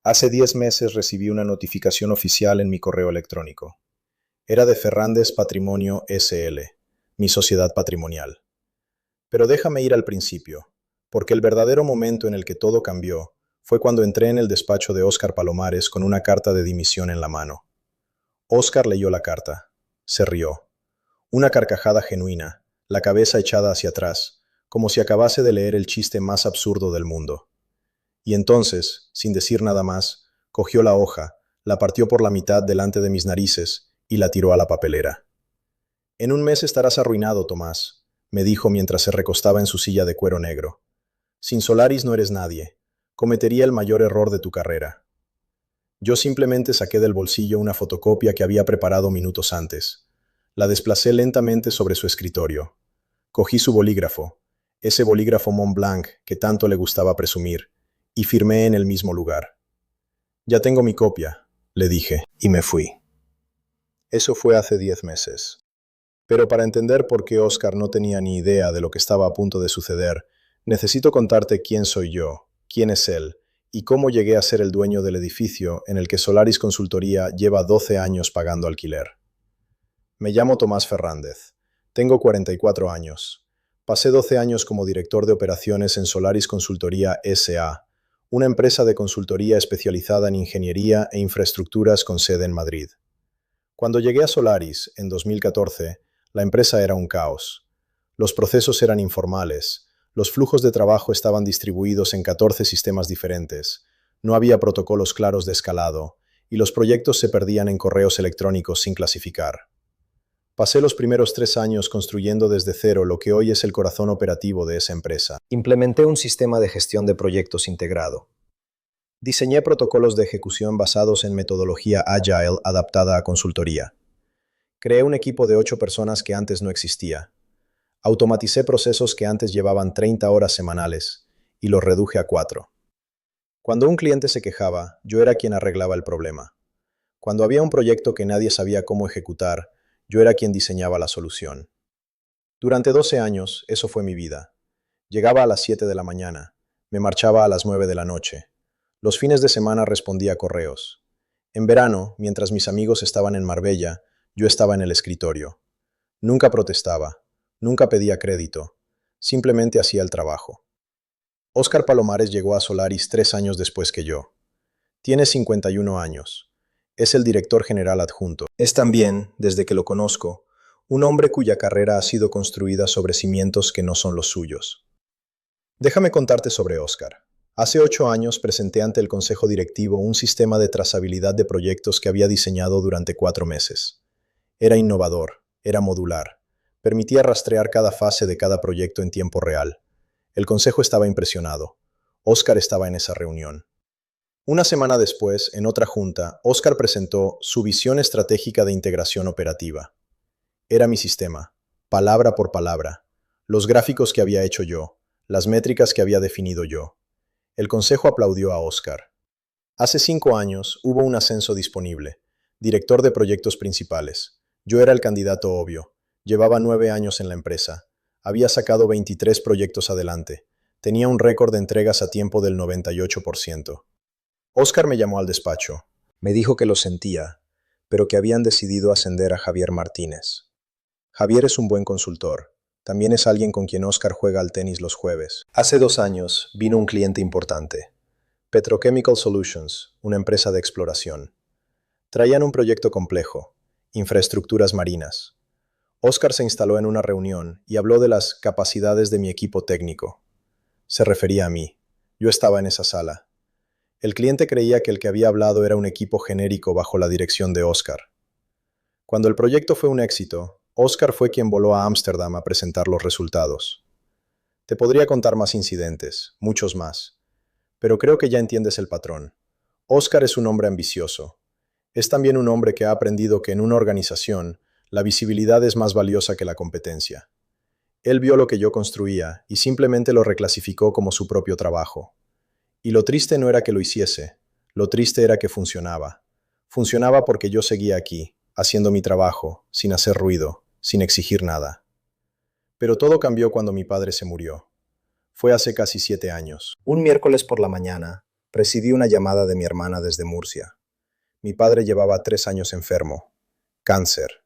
Hace 10 meses recibí una notificación oficial en mi correo electrónico. Era de Fernández Patrimonio SL, mi sociedad patrimonial. Pero déjame ir al principio, porque el verdadero momento en el que todo cambió fue cuando entré en el despacho de Óscar Palomares con una carta de dimisión en la mano. Óscar leyó la carta. Se rió. Una carcajada genuina, la cabeza echada hacia atrás, como si acabase de leer el chiste más absurdo del mundo. Y entonces, sin decir nada más, cogió la hoja, la partió por la mitad delante de mis narices y la tiró a la papelera. En un mes estarás arruinado, Tomás, me dijo mientras se recostaba en su silla de cuero negro. Sin Solaris no eres nadie. Cometería el mayor error de tu carrera. Yo simplemente saqué del bolsillo una fotocopia que había preparado minutos antes. La desplacé lentamente sobre su escritorio. Cogí su bolígrafo, ese bolígrafo Montblanc que tanto le gustaba presumir, y firmé en el mismo lugar. Ya tengo mi copia, le dije, y me fui. Eso fue hace 10 meses. Pero para entender por qué Óscar no tenía ni idea de lo que estaba a punto de suceder, necesito contarte quién soy yo, quién es él, y cómo llegué a ser el dueño del edificio en el que Solaris Consultoría lleva 12 años pagando alquiler. Me llamo Tomás Fernández. Tengo 44 años. Pasé 12 años como director de operaciones en Solaris Consultoría S.A., una empresa de consultoría especializada en ingeniería e infraestructuras con sede en Madrid. Cuando llegué a Solaris, en 2014, la empresa era un caos. Los procesos eran informales, los flujos de trabajo estaban distribuidos en 14 sistemas diferentes, no había protocolos claros de escalado, y los proyectos se perdían en correos electrónicos sin clasificar. Pasé los primeros 3 años construyendo desde cero lo que hoy es el corazón operativo de esa empresa. Implementé un sistema de gestión de proyectos integrado. Diseñé protocolos de ejecución basados en metodología Agile adaptada a consultoría. Creé un equipo de 8 personas que antes no existía. Automaticé procesos que antes llevaban 30 horas semanales y los reduje a 4. Cuando un cliente se quejaba, yo era quien arreglaba el problema. Cuando había un proyecto que nadie sabía cómo ejecutar, yo era quien diseñaba la solución. Durante 12 años, eso fue mi vida. Llegaba a las 7 de la mañana, me marchaba a las 9 de la noche. Los fines de semana respondía a correos. En verano, mientras mis amigos estaban en Marbella, yo estaba en el escritorio. Nunca protestaba, nunca pedía crédito, simplemente hacía el trabajo. Óscar Palomares llegó a Solaris 3 años después que yo. Tiene 51 años. Es el director general adjunto. Es también, desde que lo conozco, un hombre cuya carrera ha sido construida sobre cimientos que no son los suyos. Déjame contarte sobre Óscar. Hace 8 años presenté ante el Consejo Directivo un sistema de trazabilidad de proyectos que había diseñado durante 4 meses. Era innovador, era modular, permitía rastrear cada fase de cada proyecto en tiempo real. El Consejo estaba impresionado. Óscar estaba en esa reunión. Una semana después, en otra junta, Óscar presentó su visión estratégica de integración operativa. Era mi sistema, palabra por palabra, los gráficos que había hecho yo, las métricas que había definido yo. El consejo aplaudió a Óscar. Hace 5 años hubo un ascenso disponible, director de proyectos principales. Yo era el candidato obvio, llevaba 9 años en la empresa, había sacado 23 proyectos adelante, tenía un récord de entregas a tiempo del 98%. Óscar me llamó al despacho. Me dijo que lo sentía, pero que habían decidido ascender a Javier Martínez. Javier es un buen consultor. También es alguien con quien Óscar juega al tenis los jueves. Hace 2 años vino un cliente importante. Petrochemical Solutions, una empresa de exploración. Traían un proyecto complejo, infraestructuras marinas. Óscar se instaló en una reunión y habló de las capacidades de mi equipo técnico. Se refería a mí. Yo estaba en esa sala. El cliente creía que el que había hablado era un equipo genérico bajo la dirección de Óscar. Cuando el proyecto fue un éxito, Óscar fue quien voló a Ámsterdam a presentar los resultados. Te podría contar más incidentes, muchos más, pero creo que ya entiendes el patrón. Óscar es un hombre ambicioso. Es también un hombre que ha aprendido que en una organización la visibilidad es más valiosa que la competencia. Él vio lo que yo construía y simplemente lo reclasificó como su propio trabajo. Y lo triste no era que lo hiciese, lo triste era que funcionaba. Funcionaba porque yo seguía aquí, haciendo mi trabajo, sin hacer ruido, sin exigir nada. Pero todo cambió cuando mi padre se murió. Fue hace casi 7 años. Un miércoles por la mañana, Recibí una llamada de mi hermana desde Murcia. Mi padre llevaba 3 años enfermo. Cáncer.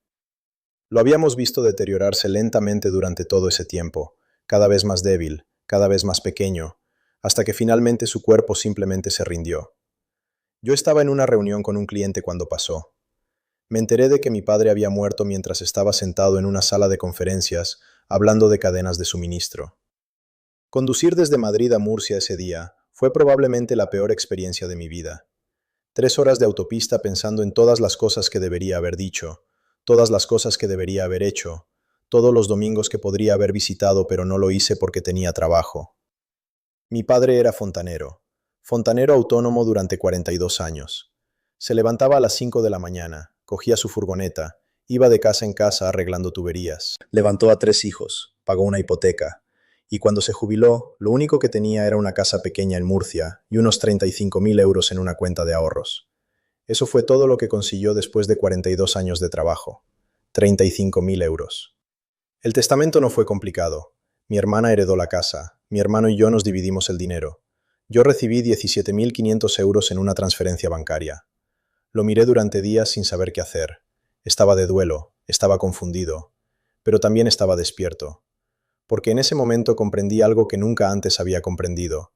Lo habíamos visto deteriorarse lentamente durante todo ese tiempo, cada vez más débil, cada vez más pequeño, hasta que finalmente su cuerpo simplemente se rindió. Yo estaba en una reunión con un cliente cuando pasó. Me enteré de que mi padre había muerto mientras estaba sentado en una sala de conferencias hablando de cadenas de suministro. Conducir desde Madrid a Murcia ese día fue probablemente la peor experiencia de mi vida. 3 horas de autopista pensando en todas las cosas que debería haber dicho, todas las cosas que debería haber hecho, todos los domingos que podría haber visitado pero no lo hice porque tenía trabajo. Mi padre era fontanero autónomo durante 42 años. Se levantaba a las 5 de la mañana, cogía su furgoneta, iba de casa en casa arreglando tuberías. Levantó a 3 hijos, pagó una hipoteca, y cuando se jubiló, lo único que tenía era una casa pequeña en Murcia y unos 35.000 euros en una cuenta de ahorros. Eso fue todo lo que consiguió después de 42 años de trabajo. 35.000 euros. El testamento no fue complicado. Mi hermana heredó la casa, mi hermano y yo nos dividimos el dinero. Yo recibí 17.500 euros en una transferencia bancaria. Lo miré durante días sin saber qué hacer. Estaba de duelo, estaba confundido, pero también estaba despierto. Porque en ese momento comprendí algo que nunca antes había comprendido.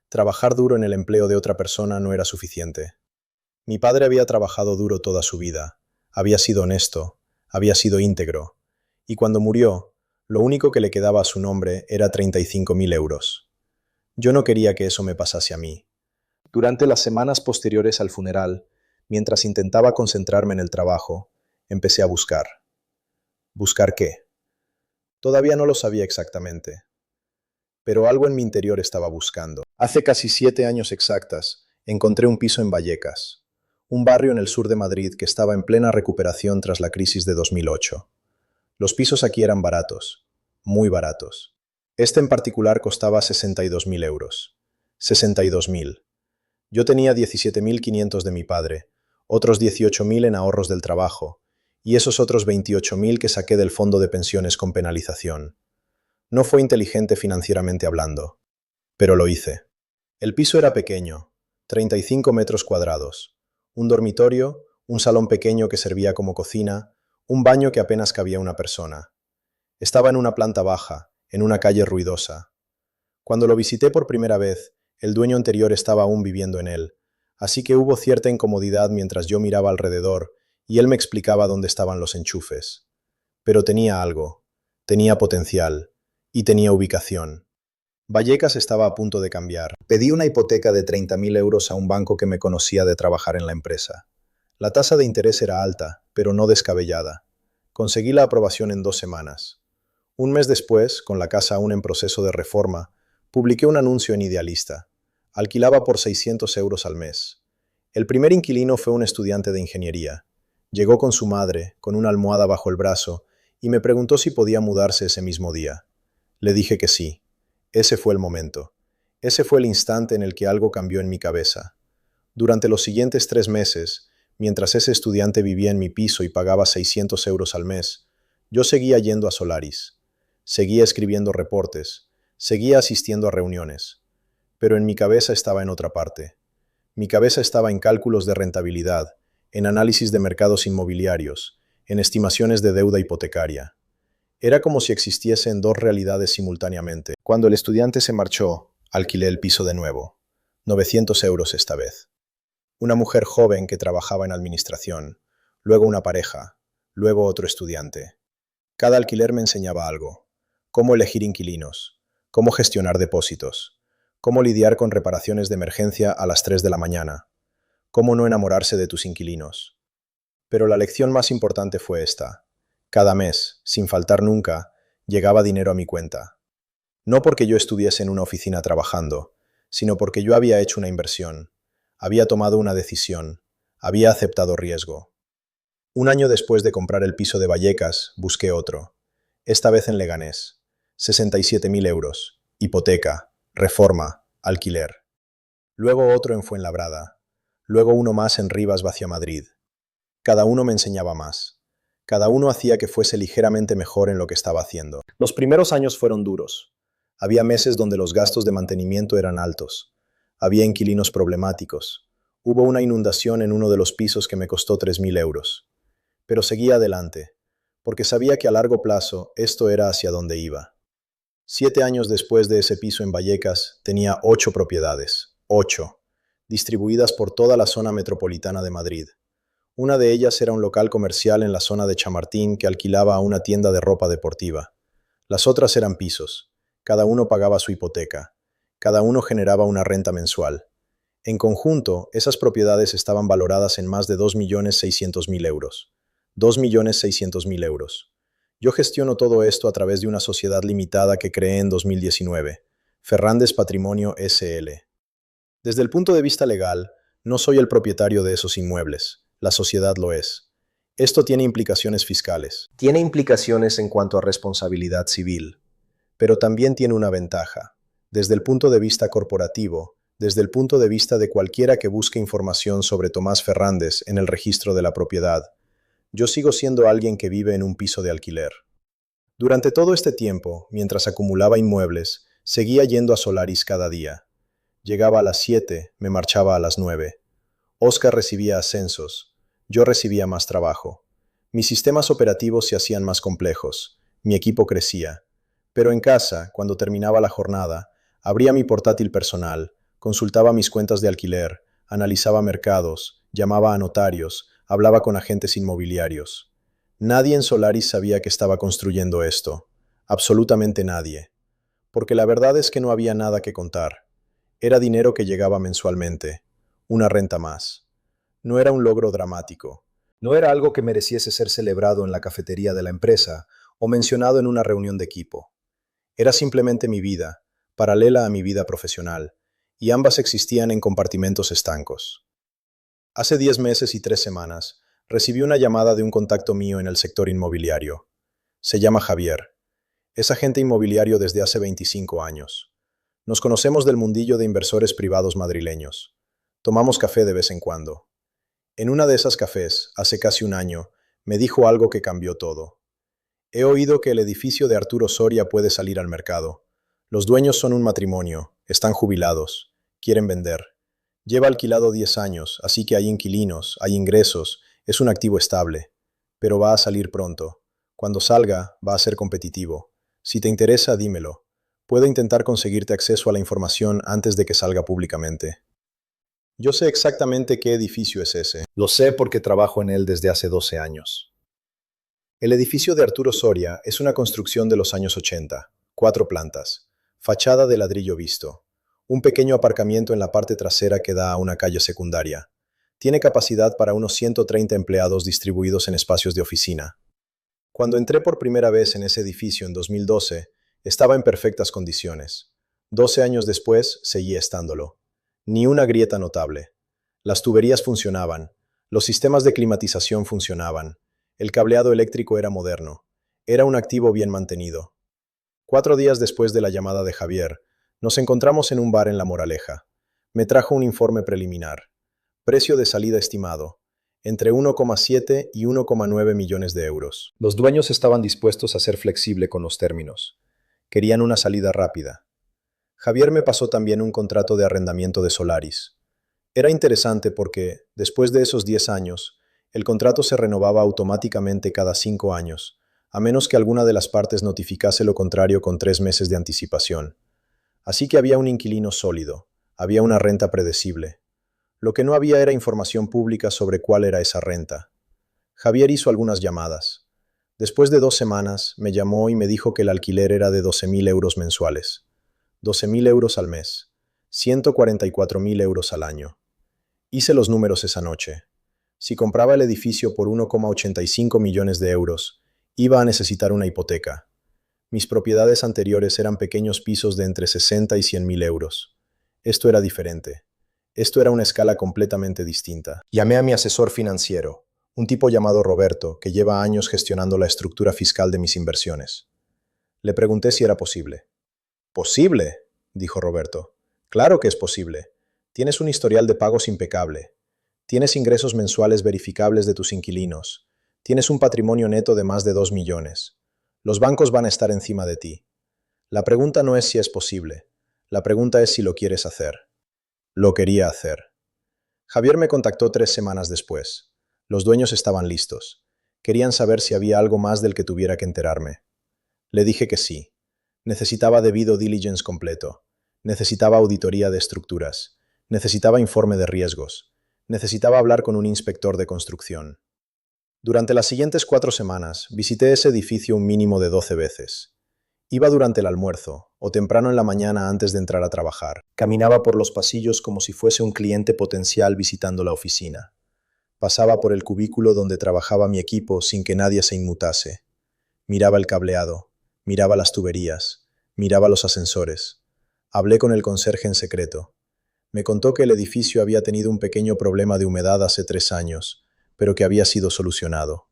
Trabajar duro en el empleo de otra persona no era suficiente. Mi padre había trabajado duro toda su vida, había sido honesto, había sido íntegro, y cuando murió, lo único que le quedaba a su nombre era 35.000 euros. Yo no quería que eso me pasase a mí. Durante las semanas posteriores al funeral, mientras intentaba concentrarme en el trabajo, empecé a buscar. ¿Buscar qué? Todavía no lo sabía exactamente, pero algo en mi interior estaba buscando. Hace casi 7 años exactas, encontré un piso en Vallecas, un barrio en el sur de Madrid que estaba en plena recuperación tras la crisis de 2008. Los pisos aquí eran baratos, muy baratos. Este en particular costaba 62.000 euros. 62.000. Yo tenía 17.500 de mi padre, otros 18.000 en ahorros del trabajo, y esos otros 28.000 que saqué del fondo de pensiones con penalización. No fue inteligente financieramente hablando, pero lo hice. El piso era pequeño, 35 metros cuadrados, un dormitorio, un salón pequeño que servía como cocina, un baño que apenas cabía una persona. Estaba en una planta baja, en una calle ruidosa. Cuando lo visité por primera vez, el dueño anterior estaba aún viviendo en él, así que hubo cierta incomodidad mientras yo miraba alrededor y él me explicaba dónde estaban los enchufes. Pero tenía algo, tenía potencial y tenía ubicación. Vallecas estaba a punto de cambiar. Pedí una hipoteca de 30.000 euros a un banco que me conocía de trabajar en la empresa. La tasa de interés era alta, pero no descabellada. Conseguí la aprobación en 2 semanas. Un mes después, con la casa aún en proceso de reforma, publiqué un anuncio en Idealista. Alquilaba por 600 euros al mes. El primer inquilino fue un estudiante de ingeniería. Llegó con su madre, con una almohada bajo el brazo, y me preguntó si podía mudarse ese mismo día. Le dije que sí. Ese fue el momento. Ese fue el instante en el que algo cambió en mi cabeza. Durante los siguientes 3 meses, mientras ese estudiante vivía en mi piso y pagaba 600 euros al mes, yo seguía yendo a Solaris. Seguía escribiendo reportes. Seguía asistiendo a reuniones. Pero en mi cabeza estaba en otra parte. Mi cabeza estaba en cálculos de rentabilidad, en análisis de mercados inmobiliarios, en estimaciones de deuda hipotecaria. Era como si existiesen 2 realidades simultáneamente. Cuando el estudiante se marchó, alquilé el piso de nuevo. 900 euros esta vez. Una mujer joven que trabajaba en administración, luego una pareja, luego otro estudiante. Cada alquiler me enseñaba algo. Cómo elegir inquilinos, cómo gestionar depósitos, cómo lidiar con reparaciones de emergencia a las 3 de la mañana, cómo no enamorarse de tus inquilinos. Pero la lección más importante fue esta. Cada mes, sin faltar nunca, llegaba dinero a mi cuenta. No porque yo estuviese en una oficina trabajando, sino porque yo había hecho una inversión, había tomado una decisión, había aceptado riesgo. Un año después de comprar el piso de Vallecas, busqué otro, esta vez en Leganés. 67.000 euros, hipoteca, reforma, alquiler. Luego otro en Fuenlabrada, luego uno más en Rivas Vaciamadrid. Cada uno me enseñaba más. Cada uno hacía que fuese ligeramente mejor en lo que estaba haciendo. Los primeros años fueron duros. Había meses donde los gastos de mantenimiento eran altos. Había inquilinos problemáticos. Hubo una inundación en uno de los pisos que me costó 3.000 euros. Pero seguía adelante, porque sabía que a largo plazo esto era hacia donde iba. 7 años después de ese piso en Vallecas, tenía 8 propiedades, 8, distribuidas por toda la zona metropolitana de Madrid. Una de ellas era un local comercial en la zona de Chamartín que alquilaba a una tienda de ropa deportiva. Las otras eran pisos. Cada uno pagaba su hipoteca. Cada uno generaba una renta mensual. En conjunto, esas propiedades estaban valoradas en más de 2.600.000 euros. 2.600.000 euros. Yo gestiono todo esto a través de una sociedad limitada que creé en 2019, Ferrandes Patrimonio SL. Desde el punto de vista legal, no soy el propietario de esos inmuebles. La sociedad lo es. Esto tiene implicaciones fiscales. Tiene implicaciones en cuanto a responsabilidad civil. Pero también tiene una ventaja. Desde el punto de vista corporativo, desde el punto de vista de cualquiera que busque información sobre Tomás Ferrandes en el registro de la propiedad, yo sigo siendo alguien que vive en un piso de alquiler. Durante todo este tiempo, mientras acumulaba inmuebles, seguía yendo a Solaris cada día. Llegaba a las 7, me marchaba a las 9. Oscar recibía ascensos, yo recibía más trabajo. Mis sistemas operativos se hacían más complejos, mi equipo crecía. Pero en casa, cuando terminaba la jornada, abría mi portátil personal, consultaba mis cuentas de alquiler, analizaba mercados, llamaba a notarios, hablaba con agentes inmobiliarios. Nadie en Solaris sabía que estaba construyendo esto. Absolutamente nadie. Porque la verdad es que no había nada que contar. Era dinero que llegaba mensualmente. Una renta más. No era un logro dramático. No era algo que mereciese ser celebrado en la cafetería de la empresa o mencionado en una reunión de equipo. Era simplemente mi vida, paralela a mi vida profesional, y ambas existían en compartimentos estancos. Hace 10 meses y 3 semanas, recibí una llamada de un contacto mío en el sector inmobiliario. Se llama Javier. Es agente inmobiliario desde hace 25 años. Nos conocemos del mundillo de inversores privados madrileños. Tomamos café de vez en cuando. En una de esas cafés, hace casi un año, me dijo algo que cambió todo. He oído que el edificio de Arturo Soria puede salir al mercado. Los dueños son un matrimonio, están jubilados, quieren vender. Lleva alquilado 10 años, así que hay inquilinos, hay ingresos, es un activo estable. Pero va a salir pronto. Cuando salga, va a ser competitivo. Si te interesa, dímelo. Puedo intentar conseguirte acceso a la información antes de que salga públicamente. Yo sé exactamente qué edificio es ese. Lo sé porque trabajo en él desde hace 12 años. El edificio de Arturo Soria es una construcción de los años 80, 4 plantas, fachada de ladrillo visto. Un pequeño aparcamiento en la parte trasera que da a una calle secundaria. Tiene capacidad para unos 130 empleados distribuidos en espacios de oficina. Cuando entré por primera vez en ese edificio en 2012, estaba en perfectas condiciones. 12 años después, seguía estándolo. Ni una grieta notable. Las tuberías funcionaban. Los sistemas de climatización funcionaban. El cableado eléctrico era moderno. Era un activo bien mantenido. 4 días después de la llamada de Javier, nos encontramos en un bar en La Moraleja. Me trajo un informe preliminar. Precio de salida estimado, entre 1,7 y 1,9 millones de euros. Los dueños estaban dispuestos a ser flexible con los términos. Querían una salida rápida. Javier me pasó también un contrato de arrendamiento de Solaris. Era interesante porque, después de esos 10 años, el contrato se renovaba automáticamente cada 5 años, a menos que alguna de las partes notificase lo contrario con 3 meses de anticipación. Así que había un inquilino sólido, había una renta predecible. Lo que no había era información pública sobre cuál era esa renta. Javier hizo algunas llamadas. Después de 2 semanas, me llamó y me dijo que el alquiler era de 12.000 euros mensuales. 12.000 euros al mes. 144.000 euros al año. Hice los números esa noche. Si compraba el edificio por 1,85 millones de euros, iba a necesitar una hipoteca. Mis propiedades anteriores eran pequeños pisos de entre 60 y 100.000 euros. Esto era diferente. Esto era una escala completamente distinta. Llamé a mi asesor financiero, un tipo llamado Roberto, que lleva años gestionando la estructura fiscal de mis inversiones. Le pregunté si era posible. «¿Posible?», dijo Roberto. «Claro que es posible. Tienes un historial de pagos impecable. Tienes ingresos mensuales verificables de tus inquilinos. Tienes un patrimonio neto de más de 2 millones. Los bancos van a estar encima de ti. La pregunta no es si es posible. La pregunta es si lo quieres hacer». Lo quería hacer. Javier me contactó 3 semanas después. Los dueños estaban listos. Querían saber si había algo más del que tuviera que enterarme. Le dije que sí. Necesitaba debido diligence completo. Necesitaba auditoría de estructuras. Necesitaba informe de riesgos. Necesitaba hablar con un inspector de construcción. Durante las siguientes 4 semanas, visité ese edificio un mínimo de 12 veces. Iba durante el almuerzo, o temprano en la mañana antes de entrar a trabajar. Caminaba por los pasillos como si fuese un cliente potencial visitando la oficina. Pasaba por el cubículo donde trabajaba mi equipo sin que nadie se inmutase. Miraba el cableado, miraba las tuberías, miraba los ascensores. Hablé con el conserje en secreto. Me contó que el edificio había tenido un pequeño problema de humedad hace 3 años, pero que había sido solucionado.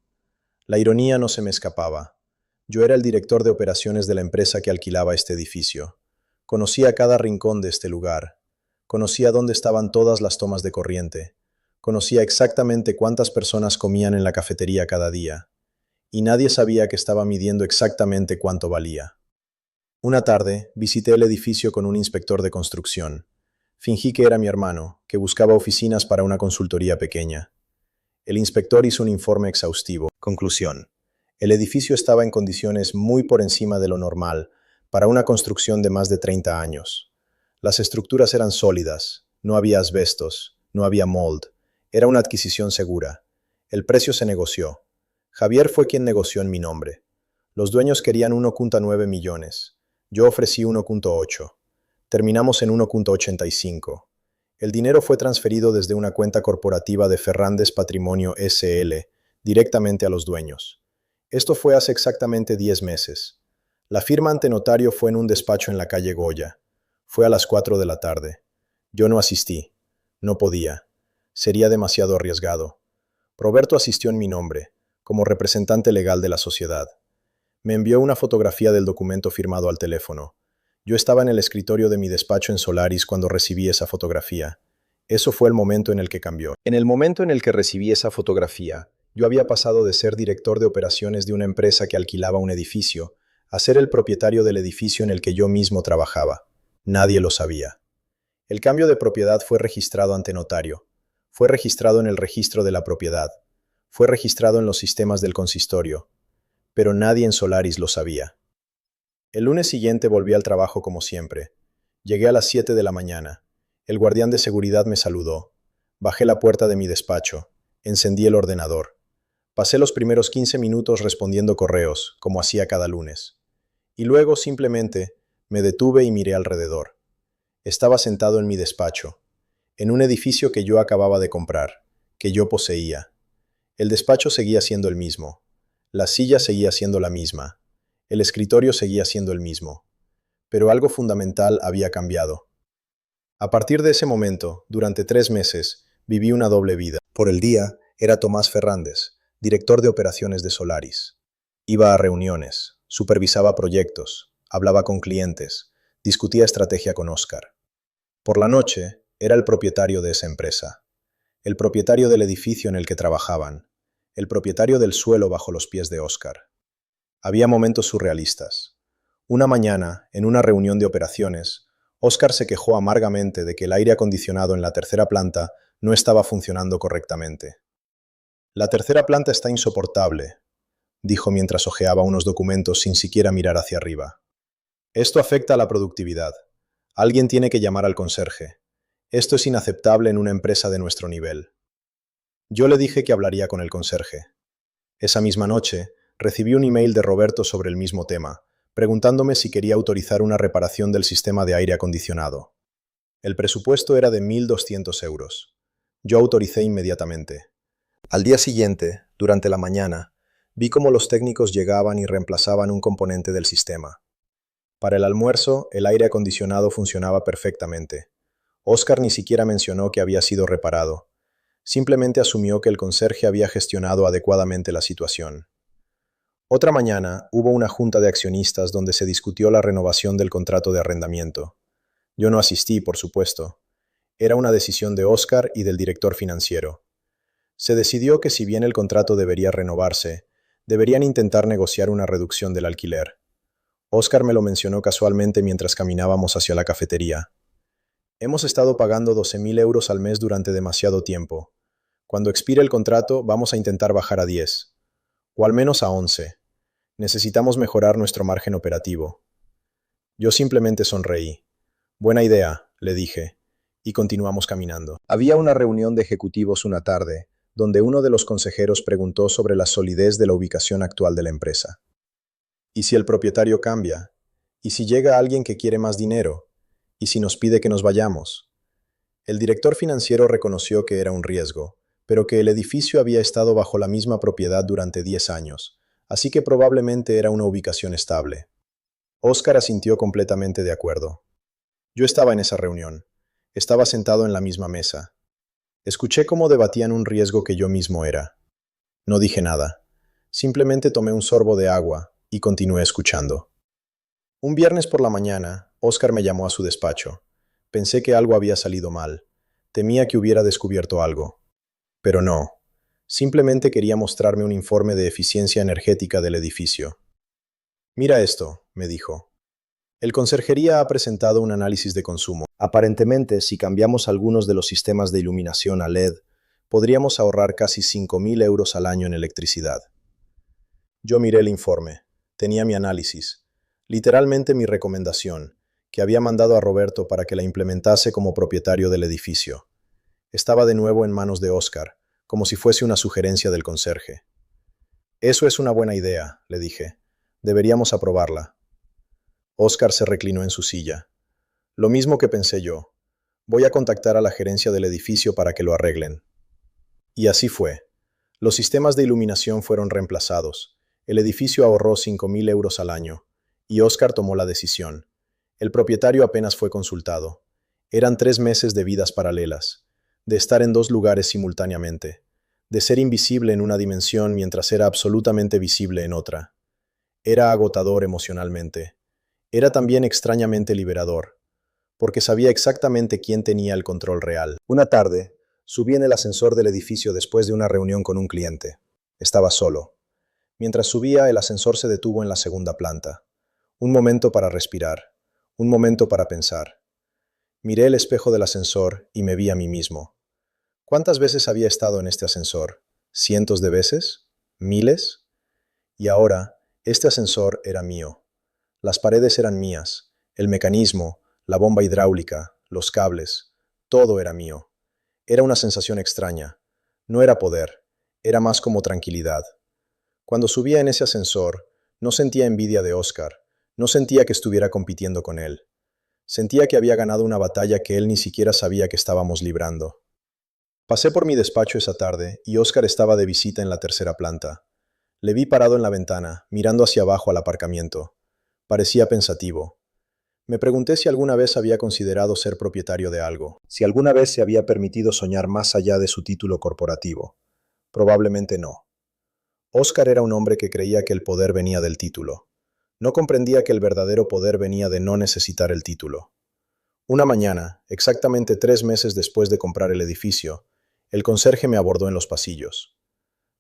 La ironía no se me escapaba. Yo era el director de operaciones de la empresa que alquilaba este edificio. Conocía cada rincón de este lugar. Conocía dónde estaban todas las tomas de corriente. Conocía exactamente cuántas personas comían en la cafetería cada día. Y nadie sabía que estaba midiendo exactamente cuánto valía. Una tarde, visité el edificio con un inspector de construcción. Fingí que era mi hermano, que buscaba oficinas para una consultoría pequeña. El inspector hizo un informe exhaustivo. Conclusión. El edificio estaba en condiciones muy por encima de lo normal para una construcción de más de 30 años. Las estructuras eran sólidas, no había asbestos, no había mold. Era una adquisición segura. El precio se negoció. Javier fue quien negoció en mi nombre. Los dueños querían 1,9 millones. Yo ofrecí 1,8. Terminamos en 1,85. El dinero fue transferido desde una cuenta corporativa de Ferrandes Patrimonio S.L. directamente a los dueños. Esto fue hace exactamente 10 meses. La firma ante notario fue en un despacho en la calle Goya. Fue a las 4 de la tarde. Yo no asistí. No podía. Sería demasiado arriesgado. Roberto asistió en mi nombre, como representante legal de la sociedad. Me envió una fotografía del documento firmado al teléfono. Yo estaba en el escritorio de mi despacho en Solaris cuando recibí esa fotografía. Eso fue el momento en el que cambió. En el momento en el que recibí esa fotografía, yo había pasado de ser director de operaciones de una empresa que alquilaba un edificio a ser el propietario del edificio en el que yo mismo trabajaba. Nadie lo sabía. El cambio de propiedad fue registrado ante notario. Fue registrado en el registro de la propiedad. Fue registrado en los sistemas del consistorio. Pero nadie en Solaris lo sabía. El lunes siguiente volví al trabajo como siempre. Llegué a las 7 de la mañana. El guardián de seguridad me saludó. Bajé la puerta de mi despacho. Encendí el ordenador. Pasé los primeros 15 minutos respondiendo correos, como hacía cada lunes. Y luego, simplemente, me detuve y miré alrededor. Estaba sentado en mi despacho, en un edificio que yo acababa de comprar, que yo poseía. El despacho seguía siendo el mismo. La silla seguía siendo la misma. El escritorio seguía siendo el mismo. Pero algo fundamental había cambiado. A partir de ese momento, durante 3 meses, viví una doble vida. Por el día, era Tomás Ferrandes, director de operaciones de Solaris. Iba a reuniones, supervisaba proyectos, hablaba con clientes, discutía estrategia con Óscar. Por la noche, era el propietario de esa empresa, el propietario del edificio en el que trabajaban, el propietario del suelo bajo los pies de Óscar. Había momentos surrealistas. Una mañana, en una reunión de operaciones, Óscar se quejó amargamente de que el aire acondicionado en la tercera planta no estaba funcionando correctamente. «La tercera planta está insoportable», dijo mientras hojeaba unos documentos sin siquiera mirar hacia arriba. «Esto afecta a la productividad. Alguien tiene que llamar al conserje. Esto es inaceptable en una empresa de nuestro nivel». Yo le dije que hablaría con el conserje. Esa misma noche, recibí un email de Roberto sobre el mismo tema, preguntándome si quería autorizar una reparación del sistema de aire acondicionado. El presupuesto era de 1.200 euros. Yo autoricé inmediatamente. Al día siguiente, durante la mañana, vi cómo los técnicos llegaban y reemplazaban un componente del sistema. Para el almuerzo, el aire acondicionado funcionaba perfectamente. Óscar ni siquiera mencionó que había sido reparado. Simplemente asumió que el conserje había gestionado adecuadamente la situación. Otra mañana, hubo una junta de accionistas donde se discutió la renovación del contrato de arrendamiento. Yo no asistí, por supuesto. Era una decisión de Óscar y del director financiero. Se decidió que si bien el contrato debería renovarse, deberían intentar negociar una reducción del alquiler. Óscar me lo mencionó casualmente mientras caminábamos hacia la cafetería. Hemos estado pagando 12.000 euros al mes durante demasiado tiempo. Cuando expire el contrato, vamos a intentar bajar a 10, o al menos a 11. Necesitamos mejorar nuestro margen operativo. Yo simplemente sonreí. Buena idea, le dije, y continuamos caminando. Había una reunión de ejecutivos una tarde, donde uno de los consejeros preguntó sobre la solidez de la ubicación actual de la empresa. ¿Y si el propietario cambia? ¿Y si llega alguien que quiere más dinero? ¿Y si nos pide que nos vayamos? El director financiero reconoció que era un riesgo, pero que el edificio había estado bajo la misma propiedad durante 10 años, así que probablemente era una ubicación estable. Óscar asintió completamente de acuerdo. Yo estaba en esa reunión. Estaba sentado en la misma mesa. Escuché cómo debatían un riesgo que yo mismo era. No dije nada. Simplemente tomé un sorbo de agua y continué escuchando. Un viernes por la mañana, Óscar me llamó a su despacho. Pensé que algo había salido mal. Temía que hubiera descubierto algo. Pero no. Simplemente quería mostrarme un informe de eficiencia energética del edificio. Mira esto, me dijo. El conserjería ha presentado un análisis de consumo. Aparentemente, si cambiamos algunos de los sistemas de iluminación a LED, podríamos ahorrar casi 5.000 euros al año en electricidad. Yo miré el informe. Tenía mi análisis. Literalmente mi recomendación, que había mandado a Roberto para que la implementase como propietario del edificio. Estaba de nuevo en manos de Óscar, como si fuese una sugerencia del conserje. Eso es una buena idea, le dije. Deberíamos aprobarla. Óscar se reclinó en su silla. Lo mismo que pensé yo. Voy a contactar a la gerencia del edificio para que lo arreglen. Y así fue. Los sistemas de iluminación fueron reemplazados. El edificio ahorró 5.000 euros al año. Y Óscar tomó la decisión. El propietario apenas fue consultado. Eran 3 meses de vidas paralelas, de estar en 2 lugares simultáneamente, de ser invisible en una dimensión mientras era absolutamente visible en otra. Era agotador emocionalmente. Era también extrañamente liberador, porque sabía exactamente quién tenía el control real. Una tarde, subí en el ascensor del edificio después de una reunión con un cliente. Estaba solo. Mientras subía, el ascensor se detuvo en la segunda planta. Un momento para respirar, un momento para pensar. Miré el espejo del ascensor y me vi a mí mismo. ¿Cuántas veces había estado en este ascensor? ¿Cientos de veces? ¿Miles? Y ahora, este ascensor era mío. Las paredes eran mías, el mecanismo, la bomba hidráulica, los cables, todo era mío. Era una sensación extraña. No era poder, era más como tranquilidad. Cuando subía en ese ascensor, no sentía envidia de Óscar, no sentía que estuviera compitiendo con él. Sentía que había ganado una batalla que él ni siquiera sabía que estábamos librando. Pasé por mi despacho esa tarde y Óscar estaba de visita en la tercera planta. Le vi parado en la ventana, mirando hacia abajo al aparcamiento. Parecía pensativo. Me pregunté si alguna vez había considerado ser propietario de algo, si alguna vez se había permitido soñar más allá de su título corporativo. Probablemente no. Óscar era un hombre que creía que el poder venía del título. No comprendía que el verdadero poder venía de no necesitar el título. Una mañana, exactamente 3 meses después de comprar el edificio, el conserje me abordó en los pasillos.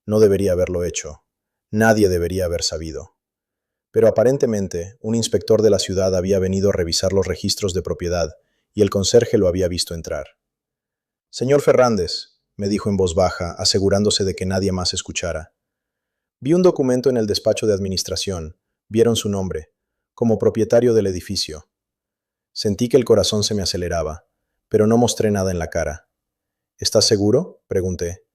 No debería haberlo hecho. Nadie debería haber sabido. Pero aparentemente, un inspector de la ciudad había venido a revisar los registros de propiedad y el conserje lo había visto entrar. «Señor Fernández», me dijo en voz baja, asegurándose de que nadie más escuchara. Vi un documento en el despacho de administración. Vieron su nombre, como propietario del edificio. Sentí que el corazón se me aceleraba, pero no mostré nada en la cara. «¿Estás seguro?», pregunté.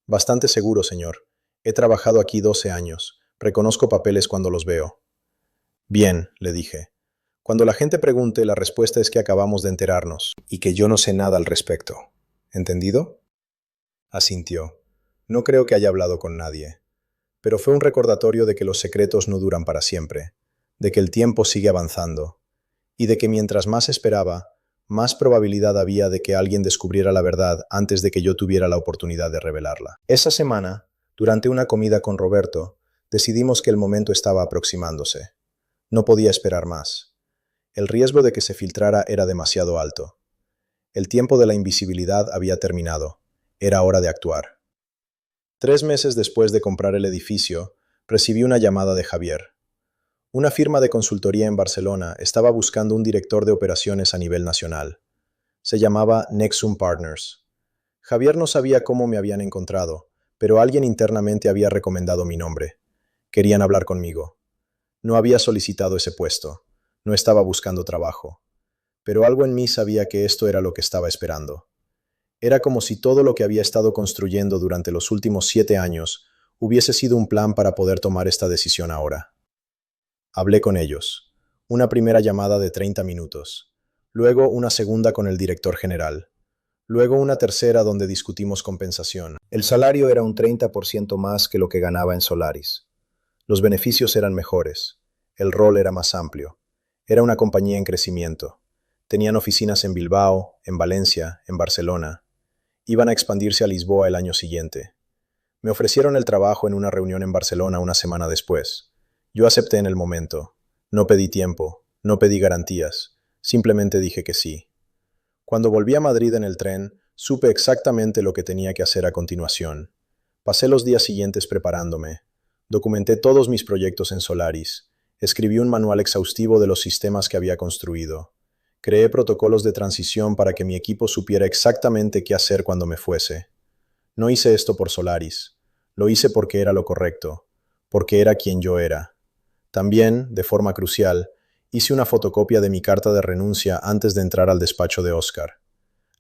«Bastante seguro, señor. He trabajado aquí 12 años. Reconozco papeles cuando los veo». «Bien», le dije. «Cuando la gente pregunte, la respuesta es que acabamos de enterarnos y que yo no sé nada al respecto. ¿Entendido?». Asintió. No creo que haya hablado con nadie. Pero fue un recordatorio de que los secretos no duran para siempre, de que el tiempo sigue avanzando, y de que mientras más esperaba, más probabilidad había de que alguien descubriera la verdad antes de que yo tuviera la oportunidad de revelarla. Esa semana, durante una comida con Roberto, decidimos que el momento estaba aproximándose. No podía esperar más. El riesgo de que se filtrara era demasiado alto. El tiempo de la invisibilidad había terminado. Era hora de actuar. 3 meses después de comprar el edificio, recibí una llamada de Javier. Una firma de consultoría en Barcelona estaba buscando un director de operaciones a nivel nacional. Se llamaba Nexum Partners. Javier no sabía cómo me habían encontrado, pero alguien internamente había recomendado mi nombre. Querían hablar conmigo. No había solicitado ese puesto. No estaba buscando trabajo. Pero algo en mí sabía que esto era lo que estaba esperando. Era como si todo lo que había estado construyendo durante los últimos 7 años hubiese sido un plan para poder tomar esta decisión ahora. Hablé con ellos. Una primera llamada de 30 minutos. Luego una segunda con el director general. Luego una tercera donde discutimos compensación. El salario era un 30% más que lo que ganaba en Solaris. Los beneficios eran mejores. El rol era más amplio. Era una compañía en crecimiento. Tenían oficinas en Bilbao, en Valencia, en Barcelona. Iban a expandirse a Lisboa el año siguiente. Me ofrecieron el trabajo en una reunión en Barcelona una semana después. Yo acepté en el momento. No pedí tiempo, no pedí garantías. Simplemente dije que sí. Cuando volví a Madrid en el tren, supe exactamente lo que tenía que hacer a continuación. Pasé los días siguientes preparándome. Documenté todos mis proyectos en Solaris. Escribí un manual exhaustivo de los sistemas que había construido. Creé protocolos de transición para que mi equipo supiera exactamente qué hacer cuando me fuese. No hice esto por Solaris. Lo hice porque era lo correcto, porque era quien yo era. También, de forma crucial, hice una fotocopia de mi carta de renuncia antes de entrar al despacho de Óscar.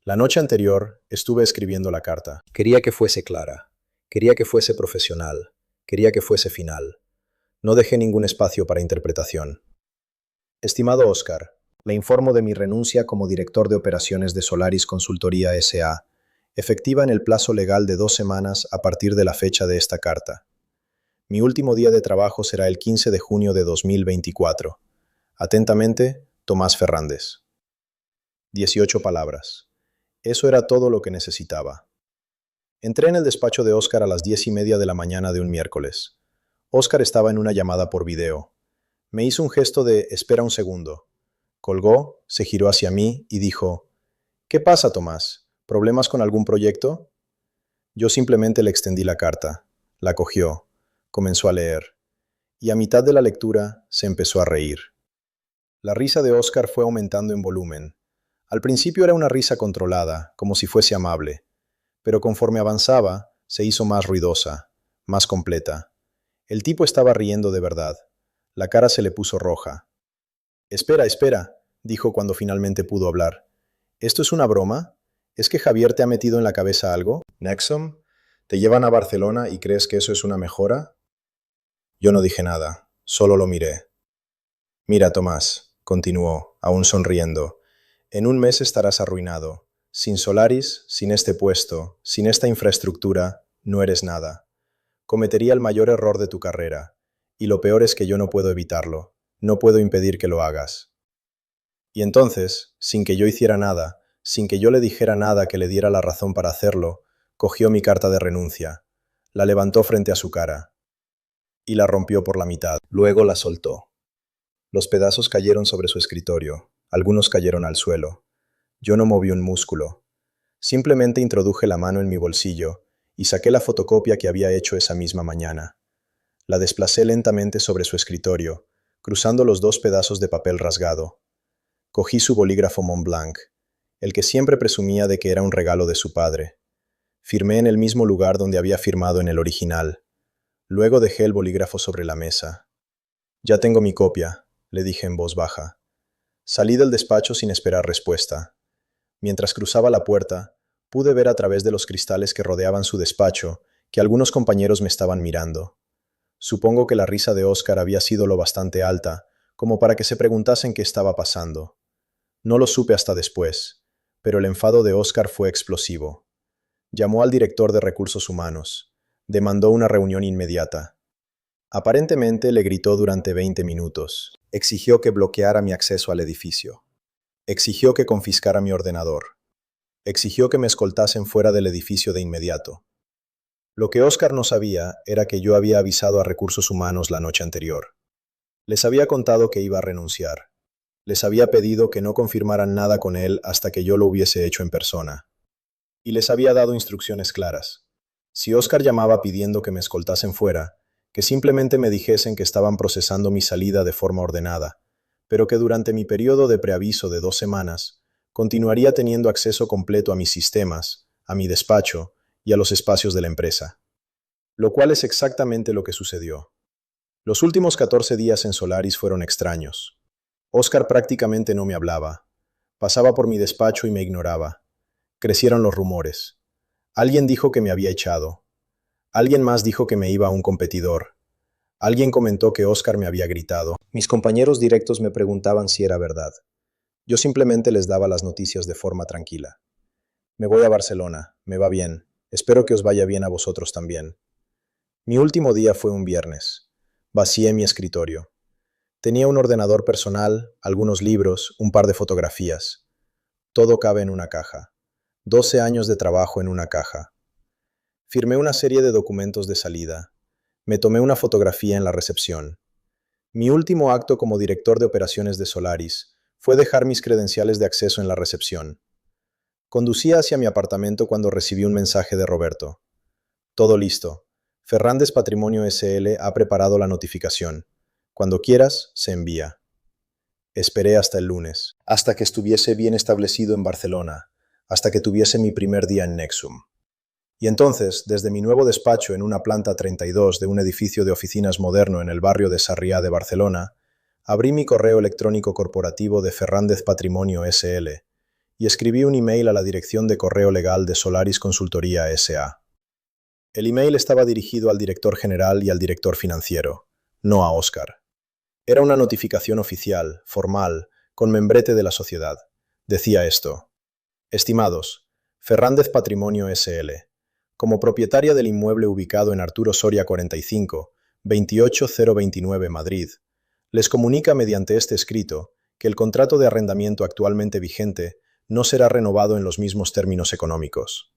La noche anterior estuve escribiendo la carta. Quería que fuese clara, quería que fuese profesional, quería que fuese final. No dejé ningún espacio para interpretación. Estimado Óscar, le informo de mi renuncia como director de operaciones de Solaris Consultoría S.A., efectiva en el plazo legal de 2 semanas a partir de la fecha de esta carta. Mi último día de trabajo será el 15 de junio de 2024. Atentamente, Tomás Fernández. 18 palabras. Eso era todo lo que necesitaba. Entré en el despacho de Óscar a las 10:30 de la mañana de un miércoles. Óscar estaba en una llamada por video. Me hizo un gesto de «espera un segundo». Colgó, se giró hacia mí y dijo «¿Qué pasa, Tomás? ¿Problemas con algún proyecto?» Yo simplemente le extendí la carta. La cogió. Comenzó a leer. Y a mitad de la lectura se empezó a reír. La risa de Óscar fue aumentando en volumen. Al principio era una risa controlada, como si fuese amable. Pero conforme avanzaba, se hizo más ruidosa, más completa. El tipo estaba riendo de verdad. La cara se le puso roja. «Espera, espera», dijo cuando finalmente pudo hablar. «¿Esto es una broma? ¿Es que Javier te ha metido en la cabeza algo? ¿Nexum? ¿Te llevan a Barcelona y crees que eso es una mejora?» Yo no dije nada, solo lo miré. «Mira, Tomás», continuó, aún sonriendo, «en un mes estarás arruinado. Sin Solaris, sin este puesto, sin esta infraestructura, no eres nada. Cometería el mayor error de tu carrera. Y lo peor es que yo no puedo evitarlo. No puedo impedir que lo hagas». Y entonces, sin que yo hiciera nada, sin que yo le dijera nada que le diera la razón para hacerlo, cogió mi carta de renuncia, la levantó frente a su cara y la rompió por la mitad. Luego la soltó. Los pedazos cayeron sobre su escritorio, algunos cayeron al suelo. Yo no moví un músculo. Simplemente introduje la mano en mi bolsillo y saqué la fotocopia que había hecho esa misma mañana. La desplacé lentamente sobre su escritorio, cruzando los 2 pedazos de papel rasgado. Cogí su bolígrafo Montblanc, el que siempre presumía de que era un regalo de su padre. Firmé en el mismo lugar donde había firmado en el original. Luego dejé el bolígrafo sobre la mesa. «Ya tengo mi copia», le dije en voz baja. Salí del despacho sin esperar respuesta. Mientras cruzaba la puerta, pude ver a través de los cristales que rodeaban su despacho que algunos compañeros me estaban mirando. Supongo que la risa de Óscar había sido lo bastante alta como para que se preguntasen qué estaba pasando. No lo supe hasta después, pero el enfado de Óscar fue explosivo. Llamó al director de Recursos Humanos. Demandó una reunión inmediata. Aparentemente le gritó durante 20 minutos. Exigió que bloqueara mi acceso al edificio. Exigió que confiscara mi ordenador. Exigió que me escoltasen fuera del edificio de inmediato. Lo que Óscar no sabía era que yo había avisado a Recursos Humanos la noche anterior. Les había contado que iba a renunciar. Les había pedido que no confirmaran nada con él hasta que yo lo hubiese hecho en persona. Y les había dado instrucciones claras. Si Óscar llamaba pidiendo que me escoltasen fuera, que simplemente me dijesen que estaban procesando mi salida de forma ordenada, pero que durante mi periodo de preaviso de 2 semanas continuaría teniendo acceso completo a mis sistemas, a mi despacho y a los espacios de la empresa. Lo cual es exactamente lo que sucedió. Los últimos 14 días en Solaris fueron extraños. Oscar prácticamente no me hablaba. Pasaba por mi despacho y me ignoraba. Crecieron los rumores. Alguien dijo que me había echado. Alguien más dijo que me iba a un competidor. Alguien comentó que Oscar me había gritado. Mis compañeros directos me preguntaban si era verdad. Yo simplemente les daba las noticias de forma tranquila. Me voy a Barcelona, me va bien. Espero que os vaya bien a vosotros también. Mi último día fue un viernes. Vacié mi escritorio. Tenía un ordenador personal, algunos libros, un par de fotografías. Todo cabe en una caja. 12 años de trabajo en una caja. Firmé una serie de documentos de salida. Me tomé una fotografía en la recepción. Mi último acto como director de operaciones de Solaris fue dejar mis credenciales de acceso en la recepción. Conducía hacia mi apartamento cuando recibí un mensaje de Roberto. Todo listo. Ferrandes Patrimonio SL ha preparado la notificación. Cuando quieras, se envía. Esperé hasta el lunes, hasta que estuviese bien establecido en Barcelona, hasta que tuviese mi primer día en Nexum. Y entonces, desde mi nuevo despacho en una planta 32 de un edificio de oficinas moderno en el barrio de Sarriá de Barcelona, abrí mi correo electrónico corporativo de Ferrandes Patrimonio SL y escribí un email a la dirección de correo legal de Solaris Consultoría S.A. El email estaba dirigido al director general y al director financiero, no a Oscar. Era una notificación oficial, formal, con membrete de la sociedad. Decía esto: Estimados, Ferrandes Patrimonio S.L., como propietaria del inmueble ubicado en Arturo Soria 45, 28029 Madrid, les comunica mediante este escrito que el contrato de arrendamiento actualmente vigente no será renovado en los mismos términos económicos.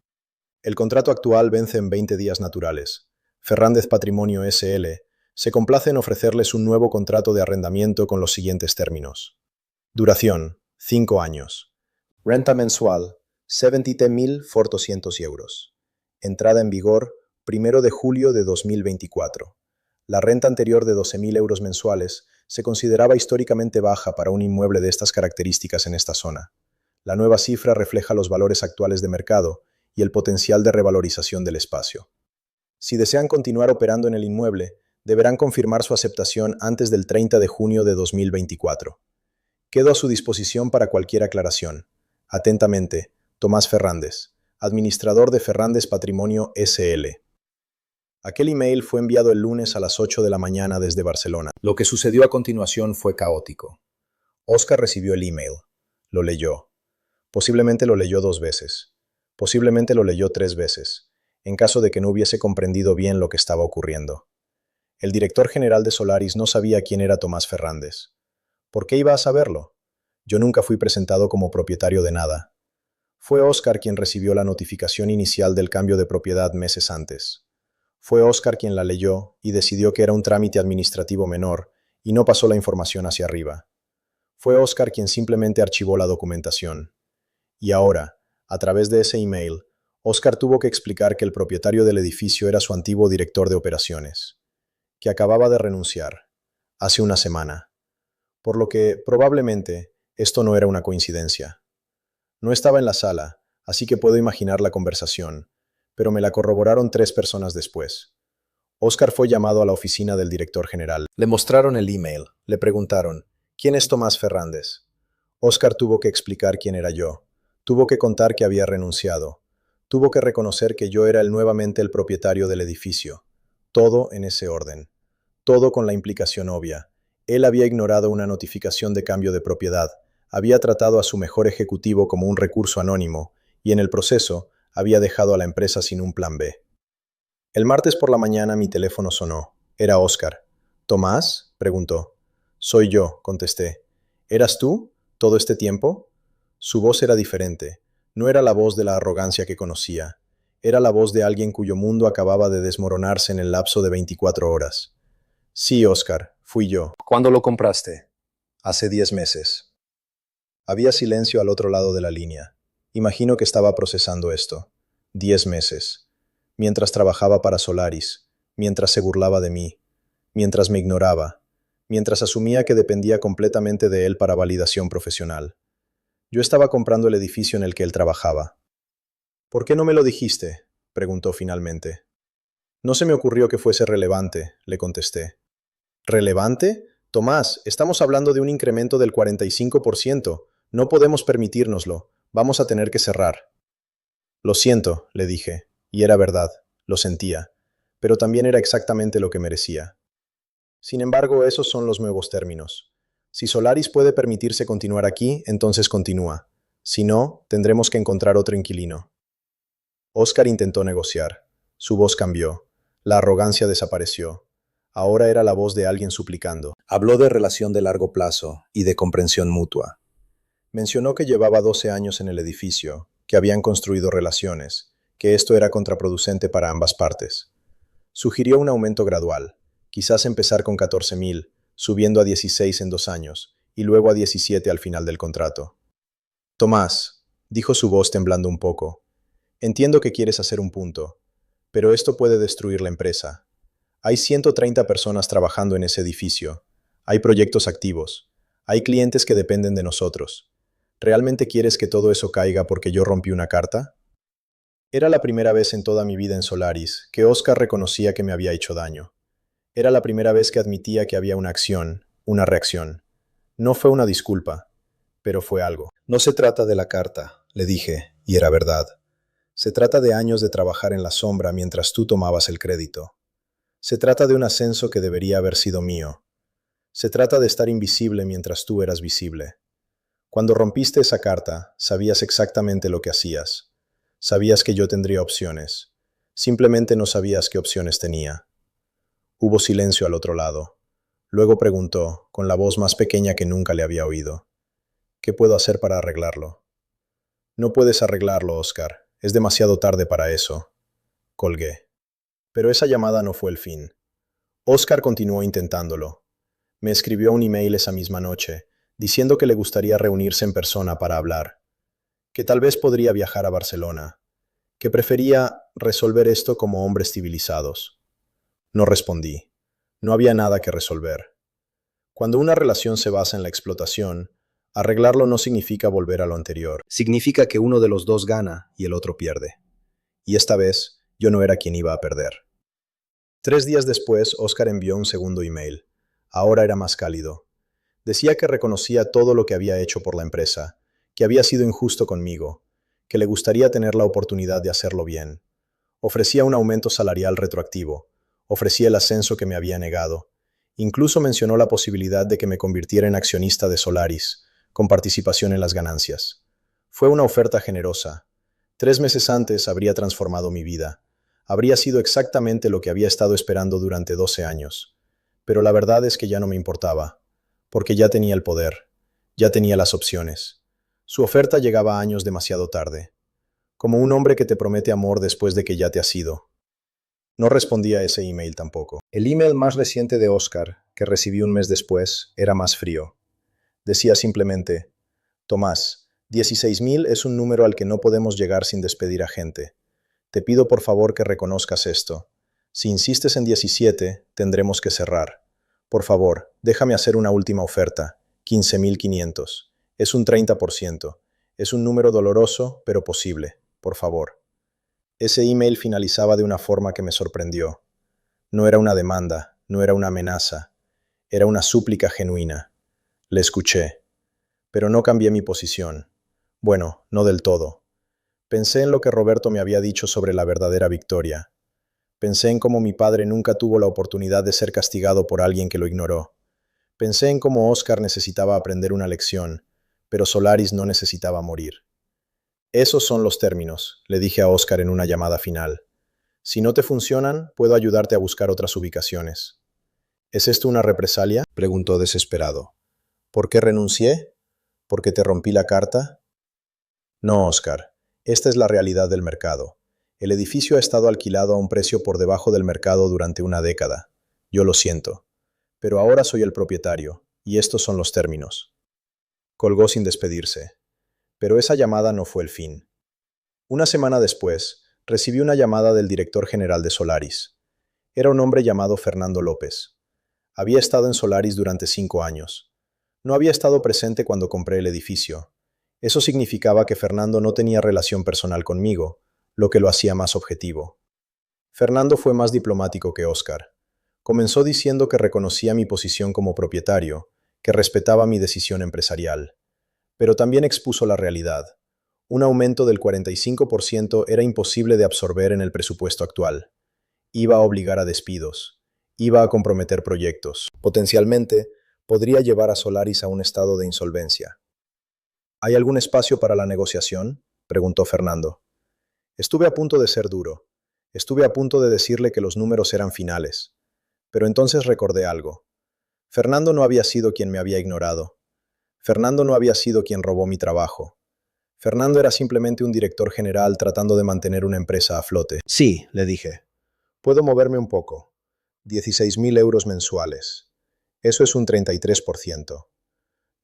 El contrato actual vence en 20 días naturales. Ferrandes Patrimonio S.L. se complace en ofrecerles un nuevo contrato de arrendamiento con los siguientes términos. Duración: 5 años. Renta mensual: 70.400 euros. Entrada en vigor: 1 de julio de 2024. La renta anterior de 12.000 euros mensuales se consideraba históricamente baja para un inmueble de estas características en esta zona. La nueva cifra refleja los valores actuales de mercado y el potencial de revalorización del espacio. Si desean continuar operando en el inmueble, deberán confirmar su aceptación antes del 30 de junio de 2024. Quedo a su disposición para cualquier aclaración. Atentamente, Tomás Ferrandes, administrador de Ferrandes Patrimonio S.L. Aquel email fue enviado el lunes a las 8 de la mañana desde Barcelona. Lo que sucedió a continuación fue caótico. Oscar recibió el email. Lo leyó. Posiblemente lo leyó 2 veces. Posiblemente lo leyó 3 veces, en caso de que no hubiese comprendido bien lo que estaba ocurriendo. El director general de Solaris no sabía quién era Tomás Ferrandes. ¿Por qué iba a saberlo? Yo nunca fui presentado como propietario de nada. Fue Oscar quien recibió la notificación inicial del cambio de propiedad meses antes. Fue Oscar quien la leyó y decidió que era un trámite administrativo menor y no pasó la información hacia arriba. Fue Oscar quien simplemente archivó la documentación. Y ahora, a través de ese email, Oscar tuvo que explicar que el propietario del edificio era su antiguo director de operaciones, que acababa de renunciar, hace una semana. Por lo que, probablemente, esto no era una coincidencia. No estaba en la sala, así que puedo imaginar la conversación, pero me la corroboraron 3 personas después. Oscar fue llamado a la oficina del director general. Le mostraron el email, le preguntaron: ¿quién es Tomás Ferrandes? Oscar tuvo que explicar quién era yo. Tuvo que contar que había renunciado. Tuvo que reconocer que yo era nuevamente el propietario del edificio. Todo en ese orden. Todo con la implicación obvia. Él había ignorado una notificación de cambio de propiedad, había tratado a su mejor ejecutivo como un recurso anónimo y en el proceso había dejado a la empresa sin un plan B. El martes por la mañana mi teléfono sonó. Era Oscar. ¿Tomás?, preguntó. Soy yo, contesté. ¿Eras tú todo este tiempo? Su voz era diferente. No era la voz de la arrogancia que conocía. Era la voz de alguien cuyo mundo acababa de desmoronarse en el lapso de 24 horas. Sí, Oscar, fui yo. ¿Cuándo lo compraste? Hace 10 meses. Había silencio al otro lado de la línea. Imagino que estaba procesando esto. 10 meses. Mientras trabajaba para Solaris, mientras se burlaba de mí, mientras me ignoraba, mientras asumía que dependía completamente de él para validación profesional. Yo estaba comprando el edificio en el que él trabajaba. ¿Por qué no me lo dijiste?, preguntó finalmente. No se me ocurrió que fuese relevante, le contesté. ¿Relevante? Tomás, estamos hablando de un incremento del 45%. No podemos permitírnoslo. Vamos a tener que cerrar. Lo siento, le dije, y era verdad, lo sentía, pero también era exactamente lo que merecía. Sin embargo, esos son los nuevos términos. Si Solaris puede permitirse continuar aquí, entonces continúa. Si no, tendremos que encontrar otro inquilino. Oscar intentó negociar. Su voz cambió. La arrogancia desapareció. Ahora era la voz de alguien suplicando. Habló de relación de largo plazo y de comprensión mutua. Mencionó que llevaba 12 años en el edificio, que habían construido relaciones, que esto era contraproducente para ambas partes. Sugirió un aumento gradual, quizás empezar con 14.000, subiendo a 16 en 2 años, y luego a 17 al final del contrato. Tomás, dijo su voz temblando un poco, entiendo que quieres hacer un punto, pero esto puede destruir la empresa. Hay 130 personas trabajando en ese edificio, hay proyectos activos, hay clientes que dependen de nosotros. ¿Realmente quieres que todo eso caiga porque yo rompí una carta? Era la primera vez en toda mi vida en Solaris que Oscar reconocía que me había hecho daño. Era la primera vez que admitía que había una acción, una reacción. No fue una disculpa, pero fue algo. No se trata de la carta, le dije, y era verdad. Se trata de años de trabajar en la sombra mientras tú tomabas el crédito. Se trata de un ascenso que debería haber sido mío. Se trata de estar invisible mientras tú eras visible. Cuando rompiste esa carta, sabías exactamente lo que hacías. Sabías que yo tendría opciones. Simplemente no sabías qué opciones tenía. Hubo silencio al otro lado. Luego preguntó, con la voz más pequeña que nunca le había oído. ¿Qué puedo hacer para arreglarlo? No puedes arreglarlo, Oscar. Es demasiado tarde para eso. Colgué. Pero esa llamada no fue el fin. Oscar continuó intentándolo. Me escribió un email esa misma noche, diciendo que le gustaría reunirse en persona para hablar, que tal vez podría viajar a Barcelona, que prefería resolver esto como hombres civilizados. No respondí. No había nada que resolver. Cuando una relación se basa en la explotación, arreglarlo no significa volver a lo anterior. Significa que uno de los dos gana y el otro pierde. Y esta vez, yo no era quien iba a perder. 3 días después, Oscar envió un segundo email. Ahora era más cálido. Decía que reconocía todo lo que había hecho por la empresa, que había sido injusto conmigo, que le gustaría tener la oportunidad de hacerlo bien. Ofrecía un aumento salarial retroactivo, ofrecía el ascenso que me había negado. Incluso mencionó la posibilidad de que me convirtiera en accionista de Solaris, con participación en las ganancias. Fue una oferta generosa. 3 meses antes habría transformado mi vida. Habría sido exactamente lo que había estado esperando durante 12 años. Pero la verdad es que ya no me importaba, porque ya tenía el poder, ya tenía las opciones. Su oferta llegaba años demasiado tarde, como un hombre que te promete amor después de que ya te has ido. No respondí a ese email tampoco. El email más reciente de Oscar, que recibí un mes después, era más frío. Decía simplemente, Tomás, 16.000 es un número al que no podemos llegar sin despedir a gente. Te pido por favor que reconozcas esto. Si insistes en 17, tendremos que cerrar. Por favor, déjame hacer una última oferta. 15.500. Es un 30%. Es un número doloroso, pero posible. Por favor. Ese email finalizaba de una forma que me sorprendió. No era una demanda, no era una amenaza. Era una súplica genuina. Le escuché. Pero no cambié mi posición. Bueno, no del todo. Pensé en lo que Roberto me había dicho sobre la verdadera victoria. Pensé en cómo mi padre nunca tuvo la oportunidad de ser castigado por alguien que lo ignoró. Pensé en cómo Oscar necesitaba aprender una lección, pero Solaris no necesitaba morir. Esos son los términos, le dije a Oscar en una llamada final. Si no te funcionan, puedo ayudarte a buscar otras ubicaciones. ¿Es esto una represalia?, preguntó desesperado. ¿Por qué renuncié? ¿Por qué te rompí la carta? No, Oscar. Esta es la realidad del mercado. El edificio ha estado alquilado a un precio por debajo del mercado durante una década. Yo lo siento. Pero ahora soy el propietario, y estos son los términos. Colgó sin despedirse. Pero esa llamada no fue el fin. Una semana después, recibí una llamada del director general de Solaris. Era un hombre llamado Fernando López. Había estado en Solaris durante 5 años. No había estado presente cuando compré el edificio. Eso significaba que Fernando no tenía relación personal conmigo, lo que lo hacía más objetivo. Fernando fue más diplomático que Óscar. Comenzó diciendo que reconocía mi posición como propietario, que respetaba mi decisión empresarial. Pero también expuso la realidad. Un aumento del 45% era imposible de absorber en el presupuesto actual. Iba a obligar a despidos. Iba a comprometer proyectos. Potencialmente, podría llevar a Solaris a un estado de insolvencia. ¿Hay algún espacio para la negociación?, preguntó Fernando. Estuve a punto de ser duro. Estuve a punto de decirle que los números eran finales. Pero entonces recordé algo. Fernando no había sido quien me había ignorado. Fernando no había sido quien robó mi trabajo. Fernando era simplemente un director general tratando de mantener una empresa a flote. Sí, le dije. Puedo moverme un poco. 16.000 euros mensuales. Eso es un 33%.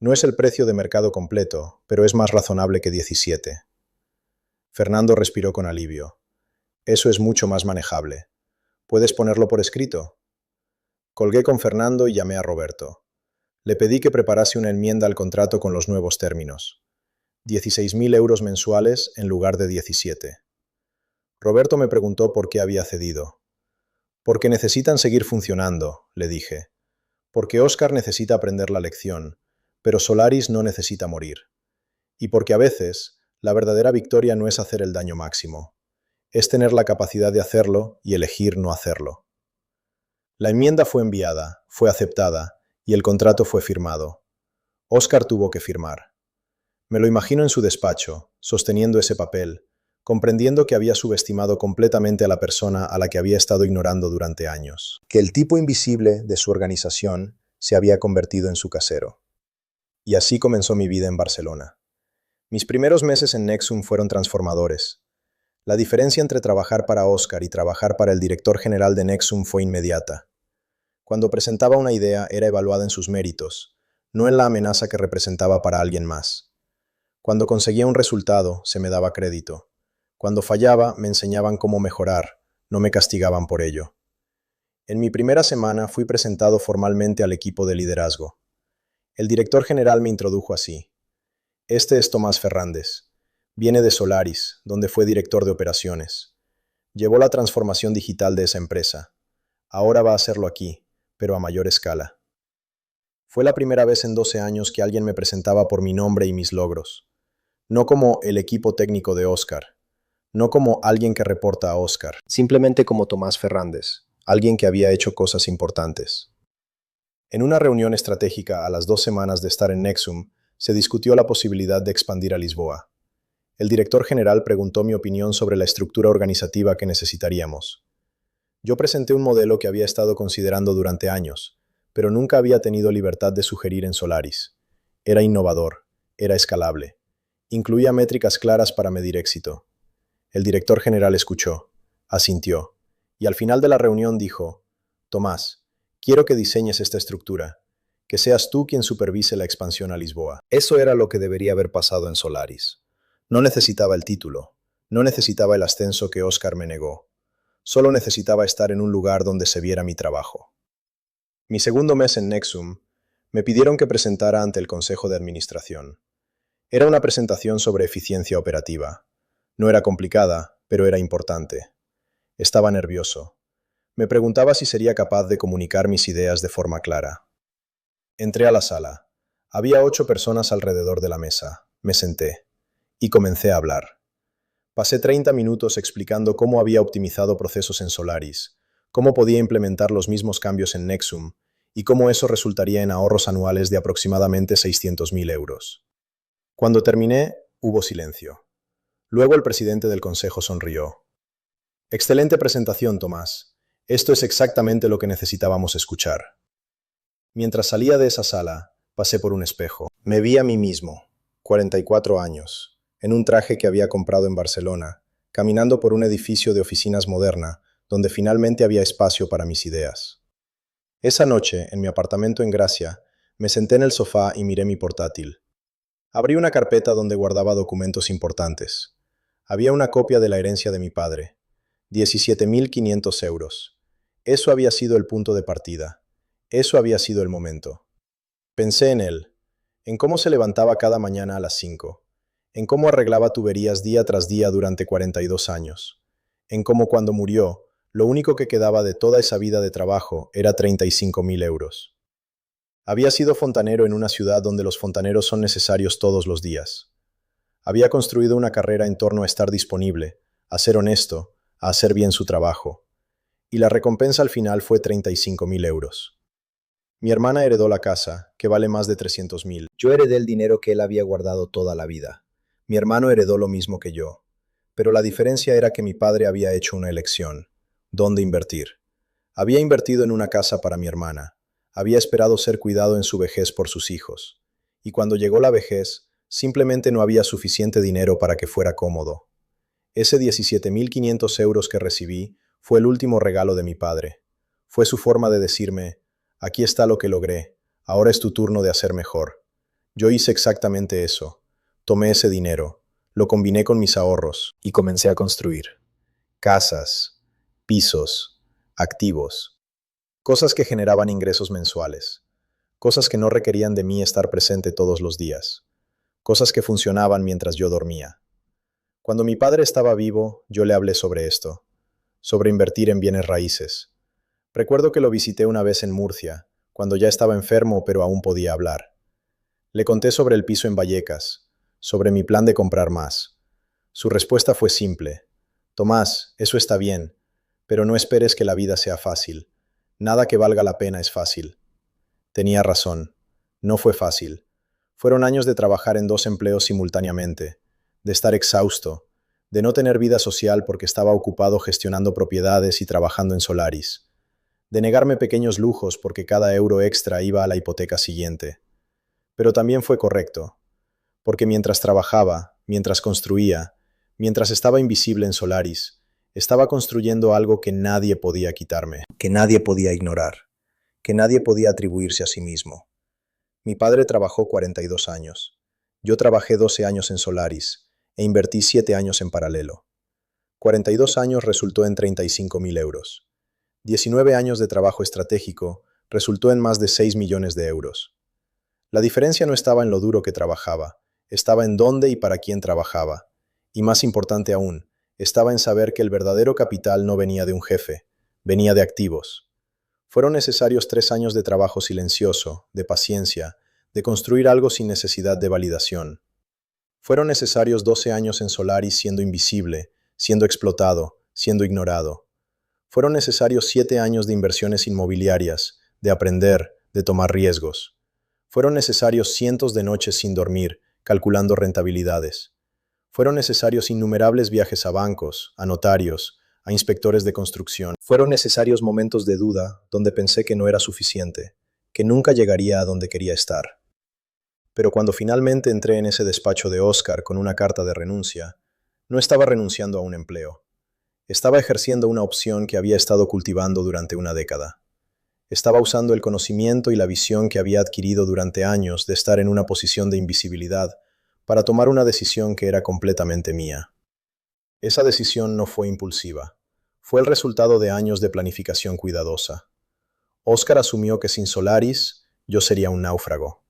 No es el precio de mercado completo, pero es más razonable que 17. Fernando respiró con alivio. Eso es mucho más manejable. ¿Puedes ponerlo por escrito? Colgué con Fernando y llamé a Roberto. Le pedí que preparase una enmienda al contrato con los nuevos términos. 16.000 euros mensuales en lugar de 17. Roberto me preguntó por qué había cedido. Porque necesitan seguir funcionando, le dije. Porque Óscar necesita aprender la lección, pero Solaris no necesita morir. Y porque a veces, la verdadera victoria no es hacer el daño máximo. Es tener la capacidad de hacerlo y elegir no hacerlo. La enmienda fue enviada, fue aceptada, y el contrato fue firmado. Óscar tuvo que firmar. Me lo imagino en su despacho, sosteniendo ese papel, comprendiendo que había subestimado completamente a la persona a la que había estado ignorando durante años, que el tipo invisible de su organización se había convertido en su casero. Y así comenzó mi vida en Barcelona. Mis primeros meses en Nexum fueron transformadores. La diferencia entre trabajar para Óscar y trabajar para el director general de Nexum fue inmediata. Cuando presentaba una idea era evaluada en sus méritos, no en la amenaza que representaba para alguien más. Cuando conseguía un resultado, se me daba crédito. Cuando fallaba, me enseñaban cómo mejorar, no me castigaban por ello. En mi primera semana fui presentado formalmente al equipo de liderazgo. El director general me introdujo así. Este es Tomás Fernández. Viene de Solaris, donde fue director de operaciones. Llevó la transformación digital de esa empresa. Ahora va a hacerlo aquí, pero a mayor escala. Fue la primera vez en 12 años que alguien me presentaba por mi nombre y mis logros. No como el equipo técnico de Óscar, no como alguien que reporta a Óscar, simplemente como Tomás Fernández, alguien que había hecho cosas importantes. En una reunión estratégica a las 2 semanas de estar en Nexum, se discutió la posibilidad de expandir a Lisboa. El director general preguntó mi opinión sobre la estructura organizativa que necesitaríamos. Yo presenté un modelo que había estado considerando durante años, pero nunca había tenido libertad de sugerir en Solaris. Era innovador, era escalable. Incluía métricas claras para medir éxito. El director general escuchó, asintió, y al final de la reunión dijo, Tomás, quiero que diseñes esta estructura, que seas tú quien supervise la expansión a Lisboa. Eso era lo que debería haber pasado en Solaris. No necesitaba el título, no necesitaba el ascenso que Óscar me negó. Solo necesitaba estar en un lugar donde se viera mi trabajo. Mi segundo mes en Nexum, me pidieron que presentara ante el Consejo de Administración. Era una presentación sobre eficiencia operativa. No era complicada, pero era importante. Estaba nervioso. Me preguntaba si sería capaz de comunicar mis ideas de forma clara. Entré a la sala. Había 8 personas alrededor de la mesa. Me senté. Y comencé a hablar. Pasé 30 minutos explicando cómo había optimizado procesos en Solaris, cómo podía implementar los mismos cambios en Nexum y cómo eso resultaría en ahorros anuales de aproximadamente 600.000 euros. Cuando terminé, hubo silencio. Luego el presidente del consejo sonrió. Excelente presentación, Tomás. Esto es exactamente lo que necesitábamos escuchar. Mientras salía de esa sala, pasé por un espejo. Me vi a mí mismo, 44 años, en un traje que había comprado en Barcelona, caminando por un edificio de oficinas moderna, donde finalmente había espacio para mis ideas. Esa noche, en mi apartamento en Gracia, me senté en el sofá y miré mi portátil. Abrí una carpeta donde guardaba documentos importantes. Había una copia de la herencia de mi padre. 17.500 euros. Eso había sido el punto de partida. Eso había sido el momento. Pensé en él, en cómo se levantaba cada mañana a las 5, en cómo arreglaba tuberías día tras día durante 42 años, en cómo cuando murió, lo único que quedaba de toda esa vida de trabajo era 35.000 euros. Había sido fontanero en una ciudad donde los fontaneros son necesarios todos los días. Había construido una carrera en torno a estar disponible, a ser honesto, a hacer bien su trabajo. Y la recompensa al final fue 35.000 euros. Mi hermana heredó la casa, que vale más de 300.000. Yo heredé el dinero que él había guardado toda la vida. Mi hermano heredó lo mismo que yo. Pero la diferencia era que mi padre había hecho una elección. ¿Dónde invertir? Había invertido en una casa para mi hermana. Había esperado ser cuidado en su vejez por sus hijos. Y cuando llegó la vejez, simplemente no había suficiente dinero para que fuera cómodo. Ese 17.500 euros que recibí fue el último regalo de mi padre. Fue su forma de decirme: aquí está lo que logré, ahora es tu turno de hacer mejor. Yo hice exactamente eso. Tomé ese dinero, lo combiné con mis ahorros y comencé a construir. Casas, pisos, activos. Cosas que generaban ingresos mensuales. Cosas que no requerían de mí estar presente todos los días. Cosas que funcionaban mientras yo dormía. Cuando mi padre estaba vivo, yo le hablé sobre esto, sobre invertir en bienes raíces. Recuerdo que lo visité una vez en Murcia, cuando ya estaba enfermo pero aún podía hablar. Le conté sobre el piso en Vallecas, sobre mi plan de comprar más. Su respuesta fue simple: Tomás, eso está bien, pero no esperes que la vida sea fácil. Nada que valga la pena es fácil. Tenía razón. No fue fácil. Fueron años de trabajar en 2 empleos simultáneamente, de estar exhausto, de no tener vida social porque estaba ocupado gestionando propiedades y trabajando en Solaris, de negarme pequeños lujos porque cada euro extra iba a la hipoteca siguiente. Pero también fue correcto, porque mientras trabajaba, mientras construía, mientras estaba invisible en Solaris, estaba construyendo algo que nadie podía quitarme, que nadie podía ignorar, que nadie podía atribuirse a sí mismo. Mi padre trabajó 42 años. Yo trabajé 12 años en Solaris e invertí 7 años en paralelo. 42 años resultó en 35.000 euros. 19 años de trabajo estratégico resultó en más de 6 millones de euros. La diferencia no estaba en lo duro que trabajaba, estaba en dónde y para quién trabajaba. Y más importante aún, estaba en saber que el verdadero capital no venía de un jefe, venía de activos. Fueron necesarios 3 años de trabajo silencioso, de paciencia, de construir algo sin necesidad de validación. Fueron necesarios 12 años en Solaris siendo invisible, siendo explotado, siendo ignorado. Fueron necesarios 7 años de inversiones inmobiliarias, de aprender, de tomar riesgos. Fueron necesarios cientos de noches sin dormir, calculando rentabilidades. Fueron necesarios innumerables viajes a bancos, a notarios, a inspectores de construcción. Fueron necesarios momentos de duda donde pensé que no era suficiente, que nunca llegaría a donde quería estar. Pero cuando finalmente entré en ese despacho de Óscar con una carta de renuncia, no estaba renunciando a un empleo. Estaba ejerciendo una opción que había estado cultivando durante una década. Estaba usando el conocimiento y la visión que había adquirido durante años de estar en una posición de invisibilidad para tomar una decisión que era completamente mía. Esa decisión no fue impulsiva. Fue el resultado de años de planificación cuidadosa. Óscar asumió que sin Solaris yo sería un náufrago.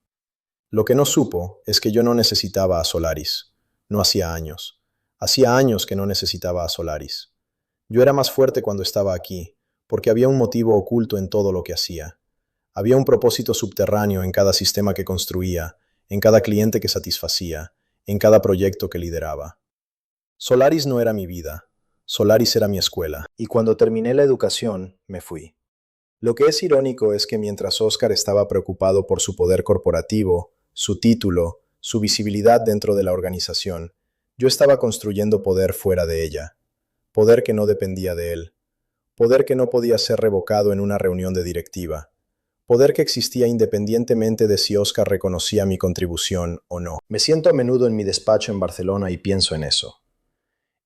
Lo que no supo es que yo no necesitaba a Solaris. No hacía años. Hacía años que no necesitaba a Solaris. Yo era más fuerte cuando estaba aquí, porque había un motivo oculto en todo lo que hacía. Había un propósito subterráneo en cada sistema que construía, en cada cliente que satisfacía, en cada proyecto que lideraba. Solaris no era mi vida, Solaris era mi escuela, y cuando terminé la educación, me fui. Lo que es irónico es que mientras Óscar estaba preocupado por su poder corporativo, su título, su visibilidad dentro de la organización, yo estaba construyendo poder fuera de ella, poder que no dependía de él, poder que no podía ser revocado en una reunión de directiva, poder que existía independientemente de si Óscar reconocía mi contribución o no. Me siento a menudo en mi despacho en Barcelona y pienso en eso,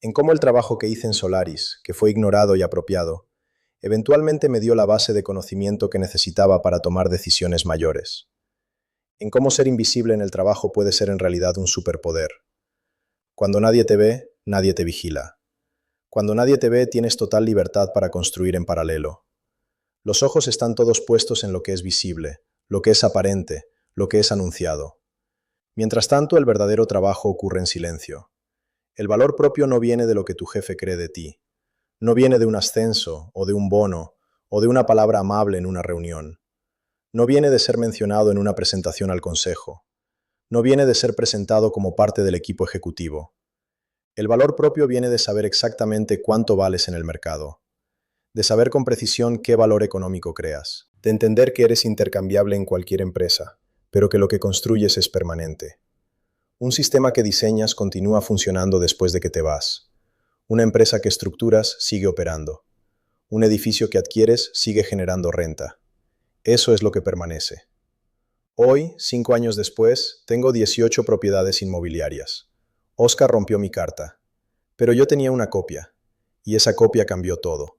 en cómo el trabajo que hice en Solaris, que fue ignorado y apropiado, eventualmente me dio la base de conocimiento que necesitaba para tomar decisiones mayores. En cómo ser invisible en el trabajo puede ser en realidad un superpoder. Cuando nadie te ve, nadie te vigila. Cuando nadie te ve, tienes total libertad para construir en paralelo. Los ojos están todos puestos en lo que es visible, lo que es aparente, lo que es anunciado. Mientras tanto, el verdadero trabajo ocurre en silencio. El valor propio no viene de lo que tu jefe cree de ti. No viene de un ascenso, o de un bono, o de una palabra amable en una reunión. No viene de ser mencionado en una presentación al consejo. No viene de ser presentado como parte del equipo ejecutivo. El valor propio viene de saber exactamente cuánto vales en el mercado, de saber con precisión qué valor económico creas, de entender que eres intercambiable en cualquier empresa, pero que lo que construyes es permanente. Un sistema que diseñas continúa funcionando después de que te vas. Una empresa que estructuras sigue operando. Un edificio que adquieres sigue generando renta. Eso es lo que permanece. Hoy, 5 años después, tengo 18 propiedades inmobiliarias. Oscar rompió mi carta, pero yo tenía una copia, y esa copia cambió todo.